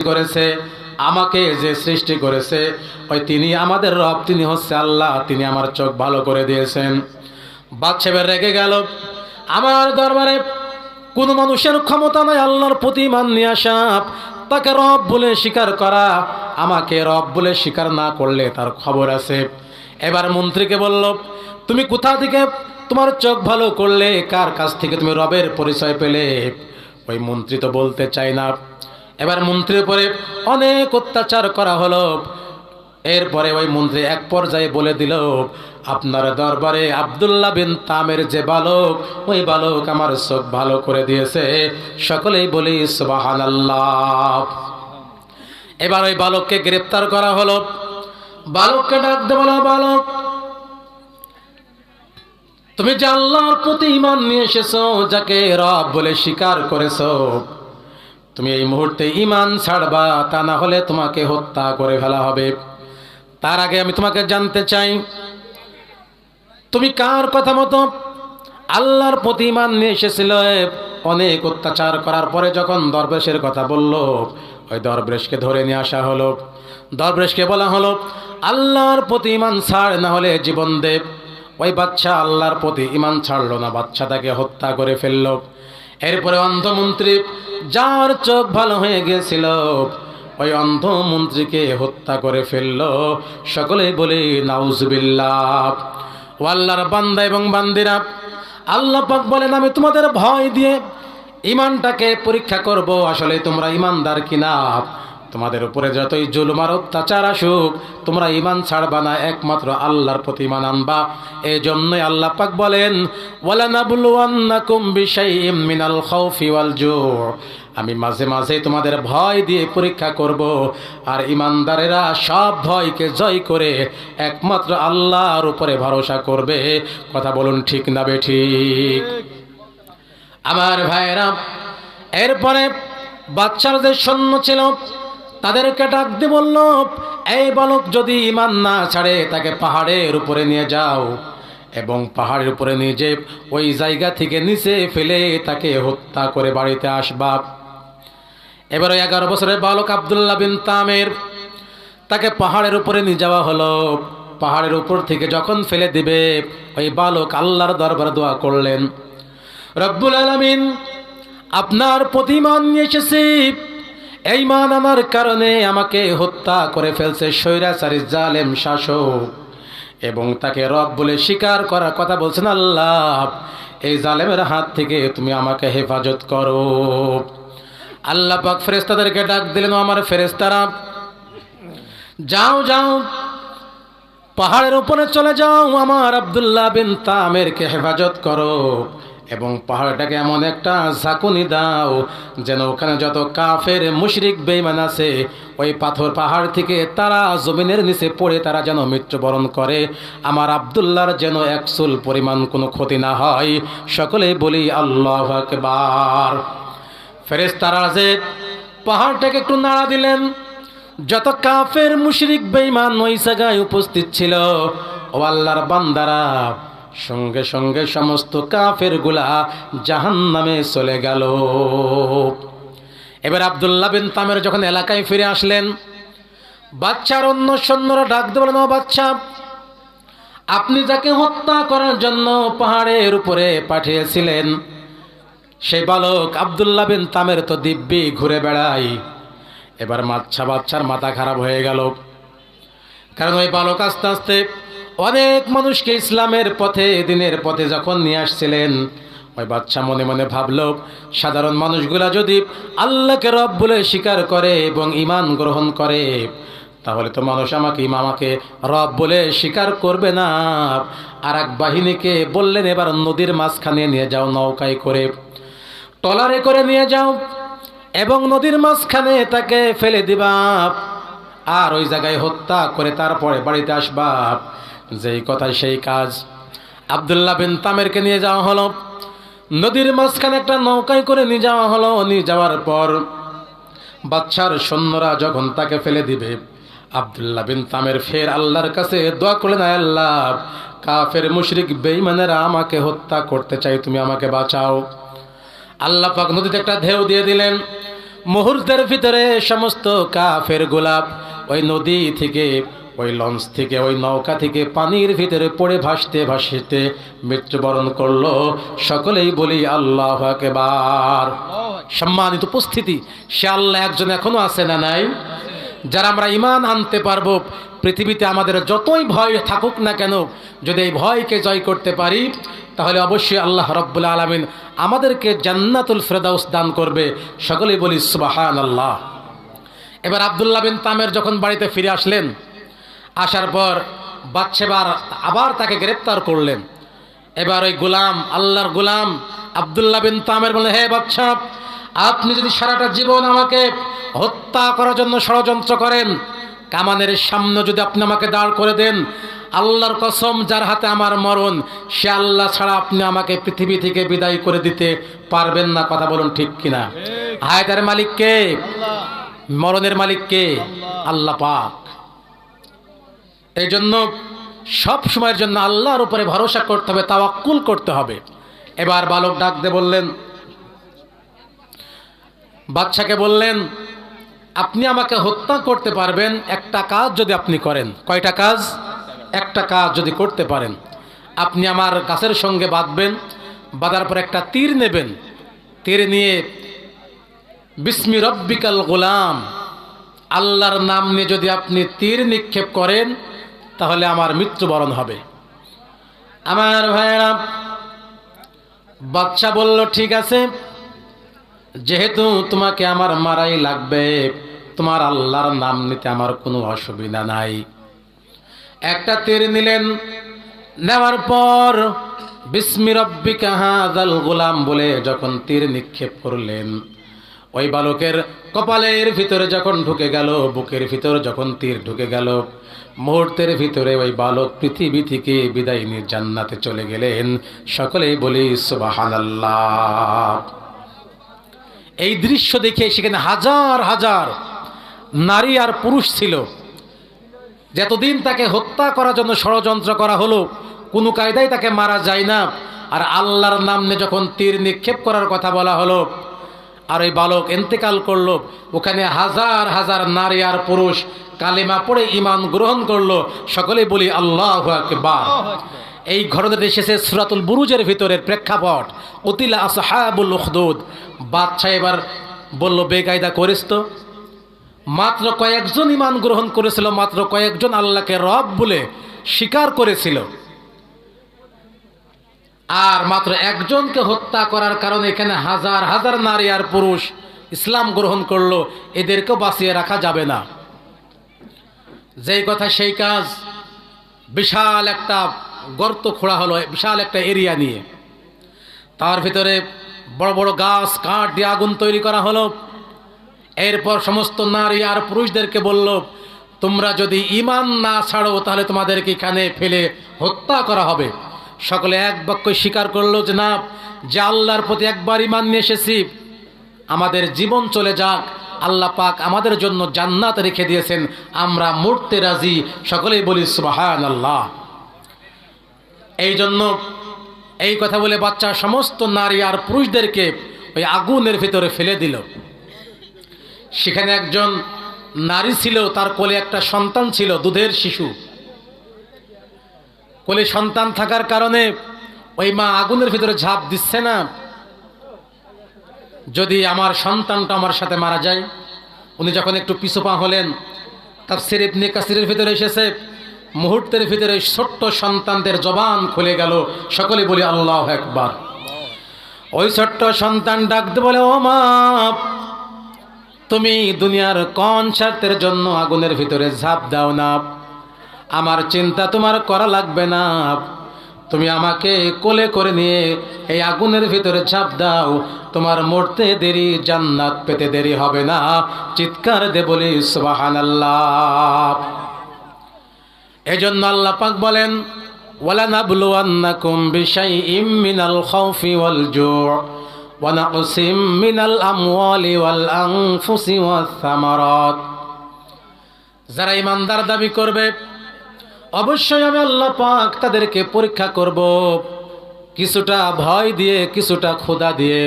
করেছে, আমাকে যে সৃষ্টি করেছে ওই তিনি আমাদের রব, তিনি হচ্ছে আল্লাহ, তিনি আমার চোখ ভালো করে দিয়েছেন। বাদশা রেগে গেল, আমার দরবারে কোনো মানুষের ক্ষমতা নাই আল্লাহর প্রতি ঈমান নিয়ে আসা, তাকে রব বলে স্বীকার করা। আমাকে রব বলে স্বীকার না করলে তার খবর আছে। এবার মন্ত্রীকে বলল, তুমি কোথা থেকে তোমার চোখ ভালো করলে, কার কাছ থেকে তুমি রবের পরিচয় পেলে? ওই মন্ত্রী তো বলতে চায় না। এবার মন্ত্রীর উপরে অনেক অত্যাচার করা হলো। এরপরে ওই মন্ত্রী এক পর্যায়ে বলে দিল, আপনার দরবারে আব্দুল্লাহ বিন তামের যে বালক, ওই বালক আমার চোখ ভালো করে দিয়েছে। সকলেই বলি সুবহানাল্লাহ। এবার ওই বালককে গ্রেফতার করা হলো। বালককে ডাক দিয়ে বলা, বালক তুমি যে আল্লাহর প্রতি ঈমান নিয়ে এসেছো, যাকে রব বলে স্বীকার করেছো, তুমি এই মুহূর্তে ঈমান ছাড়বা, তা না হলে তোমাকে হত্যা করে ফেলা হবে। তার আগে আমি তোমাকে জানতে চাই, তুমি কার কথা মতো আল্লাহর প্রতি ঈমান নিয়ে এসেছিল? অনেক অত্যাচার করার পরে যখন দরবেশের কথা বলল, ওই দরবেশকে ধরে নিয়ে আসা হলো। দরবেশকে বলা হলো, আল্লাহর প্রতি ঈমান ছাড়, না হলে জীবন দে। ওই বাচ্চা আল্লাহর প্রতি ঈমান ছাড়লো না, বাচ্চা তাকে হত্যা করে ফেলল। এরপরে অন্ধমন্ত্রী, যার চোখ ভালো হয়ে গিয়েছিল, ওই অন্ধমন্ত্রীকে হত্যা করে ফেলল। সকলেই বলি নাউজুবিল্লাহ। ও আল্লাহর বান্দা এবং বান্দিরা, আল্লাহ পাক বলেন, আমি তোমাদের ভয় দিয়ে ঈমানটাকে পরীক্ষা করব, আসলে তোমরা ঈমানদার কিনা। তোমাদের উপরে যতই জুলুম আর অত্যাচার আসুক, তোমরা ঈমান ছাড়বা না, একমাত্র আল্লাহর প্রতি ঈমান আনবা। এই জন্যই আল্লাহ পাক বলেন, ওয়ালানাবলুওয়ান্নাকুম বিশাইইম মিনাল খাউফি ওয়াল জু', আমি মাঝে মাঝে তোমাদের ভয় দিয়ে পরীক্ষা করব। আর ঈমানদারেরা সব ভয়কে জয় করে একমাত্র আল্লাহর উপরে ভরসা করবে। কথা বলুন ঠিক না বেঠিক? আমার ভাইরা, এরপরে বাচ্চার যে সৈন্য ছিল তাদেরকে ডাক দিয়ে বলল, এই বালক যদি ঈমান না ছাড়ে, তাকে পাহাড়ের উপরে নিয়ে যাও এবং পাহাড়ের উপরে নিয়ে যে ওই জায়গা থেকে নিচে ফেলে তাকে হত্যা করে বাড়িতে আসবা। এবার 11 বছরের বালক আব্দুল্লাহ বিন তামের, তাকে পাহাড়ের উপরে নিয়ে যাওয়া হলো। পাহাড়ের উপর থেকে যখন ফেলে দিবে, ওই বালক আল্লাহর দরবারে দোয়া করলেন, রব্বুল আলামিন, আপনার প্রতি ঈমান নিয়ে এসেছি, এই ঈমান আনার কারণে আমাকে হত্যা করে ফেলছে স্বৈরাচারী জালেম শাসক, এবং তাকে রব বলে স্বীকার করার কথা বলছেন। আল্লাহ, এই জালেমের হাত থেকে তুমি আমাকে হেফাজত করো। আল্লাহ পাক ফেরেশতাদেরকে ডাক দিলেন, আমার ফেরেশতারা, যাও যাও, পাহাড়ের উপরে চলে যাও, আমার আব্দুল্লাহ বিন তামেরকে হেফাজত করো এবং পাহাড়টাকে এমন একটা ঝাঁকুনি দাও যেন ওখানে যত কাফের মুশরিক বেঈমান আছে, ওই পাহাড় থেকে তারা জমিনের নিচে পড়ে তারা যেন মৃত্যুবরণ করে, আমার আব্দুল্লাহর যেন এক চুল পরিমাণ কোনো ক্ষতি না হয়। সকলেই বলি আল্লাহু আকবার। ফেরেশতারা যে পাহাড়টাকে একটু নাড়া দিলেন, যত কাফের মুশরিক বেঈমান ওই জায়গায় উপস্থিত ছিল, ও আল্লাহর বান্দারা, সঙ্গে সঙ্গে সমস্ত কাফের গুলা জাহান্নামে চলে গেল। এবার আব্দুল্লাহ বিন তামের যখন এলাকায় ফিরে আসলেন, বাচ্চার অন্য সৈন্যরা ডাক দিয়ে বলেন, ও বাচ্চা, আপনি যাকে হত্যা করার জন্য পাহাড়ের উপরে পাঠিয়েছিলেন, সেই বালক আব্দুল্লাহ বিন তামের তো দিব্যি ঘুরে বেড়ায়। এবার বাচ্চার মাথা খারাপ হয়ে গেল, কারণ ওই বালক আস্তে আস্তে অনেক মানুষকে ইসলামের পথে, দিনের পথে যখন নিয়ে আসছিলেন, ওই বাচ্চা মনে মনে ভাবল, সাধারণ মানুষগুলা যদি আল্লাহকে রব বলে স্বীকার করে এবং ঈমান গ্রহণ করে, তাহলে তো মানুষ আমাকে রব বলে স্বীকার করবে না। আর এক বাহিনীকে বললেন, এবার নদীর মাঝখানে নিয়ে যাও, নৌকায় করে, ট্রলারে করে নিয়ে যাও এবং নদীর মাঝখানে তাকে ফেলে দিবা, আর ওই জায়গায় হত্যা করে তারপরে বাড়িতে আসবা। যেই কথা সেই কাজ। আব্দুল্লাহ বিন তামেরকে নিয়ে যাওয়া হলো, নদীর মাঝখানে একটা নৌকায় করে নিয়ে যাওয়া হলো। নিয়ে যাওয়ার পর বাচ্চার সৈন্যরা যখন তাকে ফেলে দিবে, আব্দুল্লাহ বিন তামের ফের আল্লাহর কাছে দোয়া করলেন, আল্লাহ, কাফের মুশরিক বেঈমানেরা আমাকে হত্যা করতে চাই, তুমি আমাকে বাঁচাও। আল্লাহ পাক নদীতে একটা ঢেউ দিয়ে দিলেন, মুহূর্তের ভিতরে সমস্ত কাফের গোলাপ ওই নদী থেকে, ওই লঞ্চ থেকে, ওই নৌকা থেকে পানির ভিতরে পড়ে ভাসতে ভাসতে মৃত্যুবরণ করলো। সকলেই বলি আল্লাহু আকবার। সম্মানিত উপস্থিতি, সে আল্লাহ একজন এখনো আছে না নাই? যারা আমরা ঈমান আনতে পারবো, পৃথিবীতে আমাদের যতই ভয় থাকুক না কেন, যদি এই ভয়কে জয় করতে পারি, তাহলে অবশ্যই আল্লাহ রাব্বুল আলামিন আমাদেরকে জান্নাতুল ফেরদাউস দান করবে। সকলেই বলি সুবহানাল্লাহ। এবার আব্দুল্লাহ বিন তামের যখন বাড়িতে ফিরে আসলেন, আসার পর বাদশা আবার তাকে গ্রেপ্তার করলেন। এবার ওই গোলাম, আল্লাহর গোলাম আব্দুল্লাহ বিন তামের বলে, হে বাদশা, আপনি যদি সারাটা জীবন আমাকে হত্যা করার জন্য ষড়যন্ত্র করেন, কামানের সামনে যদি আপনি আমাকে দাঁড় করে দেন, আল্লাহর কসম যার হাতে আমার মরণ, সে আল্লাহ ছাড়া আপনি আমাকে পৃথিবী থেকে বিদায় করে দিতে পারবেন না। কথা বলুন ঠিক কিনা? হায়াতের মালিক কে? মরণের মালিক কে? আল্লাহ পাক। এই জন্য সব সময়ের জন্য আল্লাহর উপরে ভরসা করতে হবে, তাওয়াক্কুল করতে হবে। এবার বালক ডাক দিয়ে বললেন, বাদশাকে বললেন, আপনি আমাকে হত্যা করতে পারবেন একটা কাজ যদি আপনি করেন। কয়টা কাজ? একটা কাজ যদি করতে পারেন, আপনি আমার গাছের সঙ্গে বাঁধবেন, বাঁধার পর একটা তীর নেবেন, তীর নিয়ে বিসমি রব্বিকাল গোলাম, আল্লাহর নাম নিয়ে যদি আপনি তীর নিক্ষেপ করেন, তাহলে আমার মৃত্যুবরণ হবে। আমার ভাইয়েরা, বাদশা বলল, ঠিক আছে, যেহেতু তোমাকে আমার মারাই লাগবে, তোমার আল্লাহর নাম নিতে আমার কোনো অসুবিধা নাই। একটা তীর নিলেন, নেওয়ার পর বিসমি রব্বিকা হাযাল গোলাম বলে যখন তীর নিক্ষেপ করলেন, ওই বালকের কপালের ভিতরে যখন ঢুকে গেল, বুকের ভিতরে যখন তীর ঢুকে গেল, মুহূর্তের ভিতরে ওই বালক পৃথিবী থেকে বিদায় নিয়ে জান্নাতে চলে গেলেন। সকলেই বলি সুবহানাল্লাহ। এই দৃশ্য দেখে সেখানে হাজার হাজার নারী আর পুরুষ ছিল। যতদিন তাকে হত্যা করার জন্য ষড়যন্ত্র করা হলো, কোনো কায়দায় তাকে মারা যায় না। আর আল্লাহর নাম নিয়ে যখন তীর নিক্ষেপ করার কথা বলা হলো, আর ওই বালক ইন্তেকাল করলো, ওখানে হাজার হাজার নারী আর পুরুষ কালেমা পড়ে ঈমান গ্রহণ করলো। সকলেই বলি আল্লাহু আকবার। এই ঘটনাটি এসেছে সূরাতুল বুরুজের ভিতরের প্রেক্ষাপট। উতিলা আসহাবুল উখদুদ। বাদশা এবার বলল, বেকায়দা করিস তো। মাত্র কয়েকজন ঈমান গ্রহণ করেছিল, মাত্র কয়েকজন আল্লাহকে রব বলে স্বীকার করেছিল, আর মাত্র একজনকে হত্যা করার কারণে এখানে হাজার হাজার নারী আর পুরুষ ইসলাম গ্রহণ করলো। এদেরকেও বাঁচিয়ে রাখা যাবে না। যেই কথা সেই কাজ। বিশাল একটা গর্ত খোঁড়া হলো, বিশাল একটা এরিয়া নিয়ে, তার ভিতরে বড় বড় গাছ কাঠ দিয়ে আগুন তৈরি করা হলো। এরপর সমস্ত নারী আর পুরুষদেরকে বলল, তোমরা যদি ঈমান না ছাড়ো তাহলে তোমাদেরকে এখানে ফেলে হত্যা করা হবে। সকলে এক বাক্যে স্বীকার করলো যে না, যে আল্লাহর প্রতি একবার ঈমান নিয়ে এসেছি, আমাদের জীবন চলে যাক, আল্লাহ পাক আমাদের জন্য জান্নাত রেখে দিয়েছেন, আমরা মরতে রাজি। সকলেই বলি সুবহানাল্লাহ। এই জন্য এই কথা বলে বাচ্চা সমস্ত নারী আর পুরুষদেরকে ওই আগুনের ভিতরে ফেলে দিল। সেখানে একজন নারী ছিল, তার কোলে একটা সন্তান ছিল, দুধের শিশু। কোলে সন্তান থাকার কারণে ওই মা আগুনের ভিতরে ঝাঁপ দিচ্ছে না, যদি আমার সন্তানটা আমার সাথে মারা যায়। উনি যখন একটু পিছু পা হলেন, তাফসীর ইবনে কাসিরের ভিতরে এসেছে, মুহূর্তের ভিতরে ছোট্ট সন্তানদের জবান খুলে গেল। সকলে বলি আল্লাহু আকবার। ওই ছোট্ট সন্তান ডাকতে বলে, ও মা, তুমি দুনিয়ার কোন স্বার্থের জন্য আগুনের ভিতরে ঝাঁপ দাও না? আমার চিন্তা তোমার করা লাগবে না, তুমি আমাকে কোলে করে নিয়ে এই আগুনের ভিতরে ঝাঁপ দাও, তোমার মরতে দেরি, জান্নাত পেতে দেরি হবে না। চিৎকার দে বলি সুবহানাল্লাহ। এজন্য আল্লাহ পাক বলেন, ওয়ালানাবলুওয়ান্নাকুম বিশাইইম মিনাল খাউফি ওয়াল জু' ওয়া নাকসিম মিনাল আমওয়ালি ওয়াল আনফুসি ওয়াস সামারাত। যারা ঈমানদার দাবি করবে, অবশ্যই আমি আল্লাহ পাক তাদেরকে পরীক্ষা করব, কিছুটা ভয় দিয়ে, কিছুটা ক্ষুধা দিয়ে।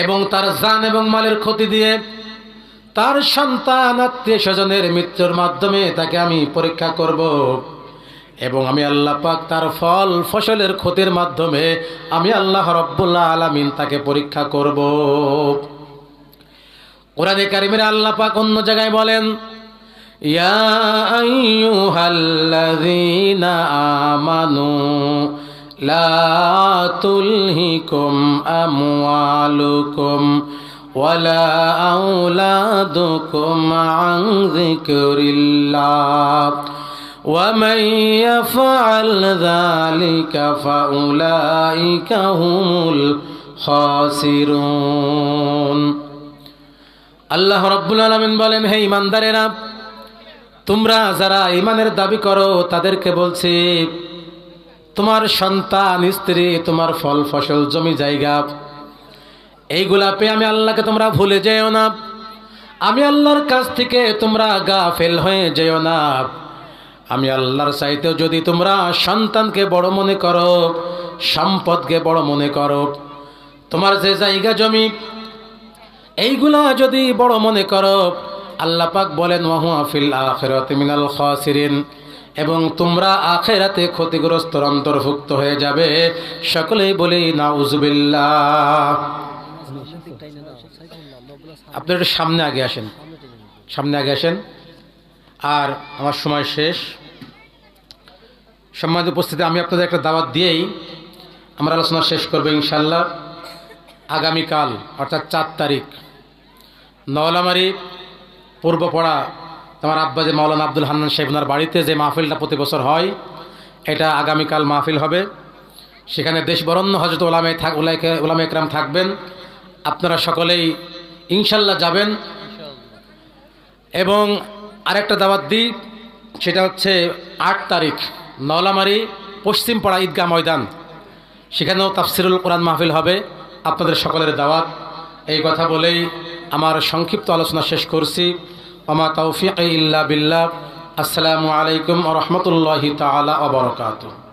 এবং তার জান এবং মালের ক্ষতি দিয়ে তার সন্তান আত্মীয় স্বজনের মৃত্যুর মাধ্যমে তাকে আমি পরীক্ষা করব এবং আমি আল্লাহ পাক তার ফল ফসলের ক্ষতির মাধ্যমে আমি আল্লাহ রাব্বুল আলামিন তাকে পরীক্ষা করব। কোরআনে কারিমের আল্লাহ পাক অন্য জায়গায় বলেন, ইয়া আইয়ুহাল্লাযীনা আমানু লা তুলহিকুম আমওয়ালুকুম ওয়ালা আওলাদুকুম আন যিকরিল্লাহ ওয়া মান ইয়াফআল যালিকা ফাউলাইকা হুমুল খাসিরুন। আল্লাহ রাব্বুল আলামিন বলেন, হে ঈমানদারেরা, তোমরা যারা ঈমানের দাবি করো তাদেরকে বলছি, তোমার সন্তান, স্ত্রী, তোমার ফল ফসল, জমি জায়গা, এইগুলা পেয়ে আমি আল্লাহকে তোমরা ভুলে যেও না। আমি আল্লাহর কাছ থেকে তোমরা গাফেল হয়ে যেও না। আমি আল্লাহর চাইতেও যদি তোমরা সন্তানকে বড় মনে করো, সম্পদকে বড় মনে করো, তোমার যে জায়গা জমি এইগুলা যদি বড় মনে করো, আল্লাহ পাক বলেন ওয়া হুয়া ফিল আখিরাতি মিনাল খাসিরিন, এবং তোমরা আখিরাতে ক্ষতিগ্রস্ত অন্তর্ভুক্ত হয়ে যাবে। সকলেই বলি নাউজুবিল্লাহ। আপনি একটু সামনে আগে আসেন, সামনে আগে আসেন। আর আমার সময় শেষ। সম্মানিত উপস্থিতি, আমি আপনাদের একটা দাওয়াত দিয়েই আমরা আলোচনা শেষ করবো ইনশাল্লাহ। আগামীকাল অর্থাৎ 4 তারিখ নওলামারি পূর্বপাড়া আমার আব্বা যে মাওলানা আব্দুল হান্নান সাহেব ওনার বাড়িতে যে মাহফিলটা প্রতি বছর হয়, এটা আগামীকাল মাহফিল হবে। সেখানে দেশ বরেণ্য হযরত উলামা একরাম থাকবেন। আপনারা সকলেই ইনশাল্লাহ যাবেন। এবং আরেকটা দাওয়াত দিই, সেটা হচ্ছে 8 তারিখ নওলামারি পশ্চিমপাড়া ঈদগাহ ময়দান, সেখানেও তাফসিরুল কোরআন মাহফিল হবে। আপনাদের সকলের দাওয়াত। এই কথা বলেই আমার সংক্ষিপ্ত আলোচনা শেষ করছি। ওমা তাওফীক ইল্লা বিল্লাহ। আসসালামু আলাইকুম ওয়া রাহমাতুল্লাহি তাআলা ওয়া বারাকাতুহু।